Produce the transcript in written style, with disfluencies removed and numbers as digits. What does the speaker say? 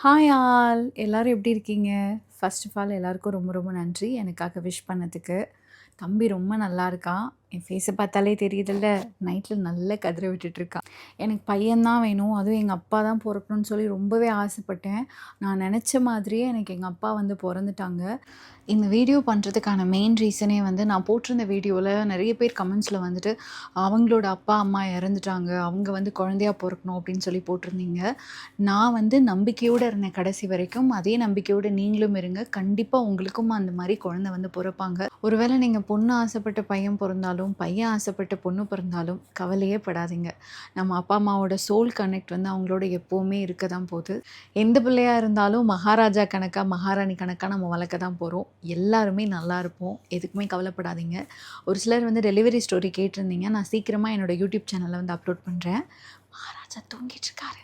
Hi all! எல்லாரும் எப்படி இருக்கீங்க? ஃபர்ஸ்ட் ஆஃப் ஆல் எல்லாருக்கும் ரொம்ப ரொம்ப நன்றி எனக்காக விஷ் பண்ணதுக்கு. தம்பி ரொம்ப நல்லா இருக்கான். என் ஃபேஸ பார்த்தாலே தெரியுதுல்ல, நைட்ல நல்லா கதற விட்டுட்டுருக்கான். எனக்கு பையன் தான் வேணும், அதுவும் எங்க அப்பா தான் பொறக்கணும்னு சொல்லி ரொம்பவே ஆசைப்பட்டேன். நான் நெனச்ச மாதிரியே எனக்கு எங்க அப்பா வந்து பொறந்துட்டாங்க. இந்த வீடியோ பண்ணுறதுக்கான மெயின் ரீசனே வந்து நான் போட்டிருந்த வீடியோவில் நிறைய பேர் கமெண்ட்ஸில் வந்துட்டு அவங்களோட அப்பா அம்மா இறந்துட்டாங்க, அவங்க வந்து குழந்தையா பொறக்கணும் அப்படின்னு சொல்லி போட்டிருந்தீங்க. நான் வந்து நம்பிக்கையோடு இருந்தேன் கடைசி வரைக்கும். அதே நம்பிக்கையோடு நீங்களும் இருங்க. கண்டிப்பாக உங்களுக்கும் அந்த மாதிரி குழந்தை வந்து பிறப்பாங்க. ஒருவேளை நீங்கள் பொண்ணு ஆசைப்பட்ட பையன் பிறந்தாலும், பையன் ஆசைப்பட்ட பொண்ணு பிறந்தாலும் கவலையே படாதீங்க. நம்ம அப்பா அம்மாவோட சோல் கனெக்ட் வந்து அவங்களோட எப்போவுமே இருக்க தான் போகுது. எந்த பிள்ளையா இருந்தாலும் மகாராஜா கணக்கா, மகாராணி கணக்கா நம்ம வளர்க்க தான் போகிறோம். எல்லாருமே நல்லா இருப்போம். எதுக்குமே கவலைப்படாதீங்க. ஒரு சிலர் வந்து டெலிவரி ஸ்டோரி கேட்டிருந்தீங்க. நான் சீக்கிரமாக என்னோட யூடியூப் சேனலில் வந்து அப்லோட் பண்ணுறேன். மகாராஜா தூங்கிட்டு இருக்காரு.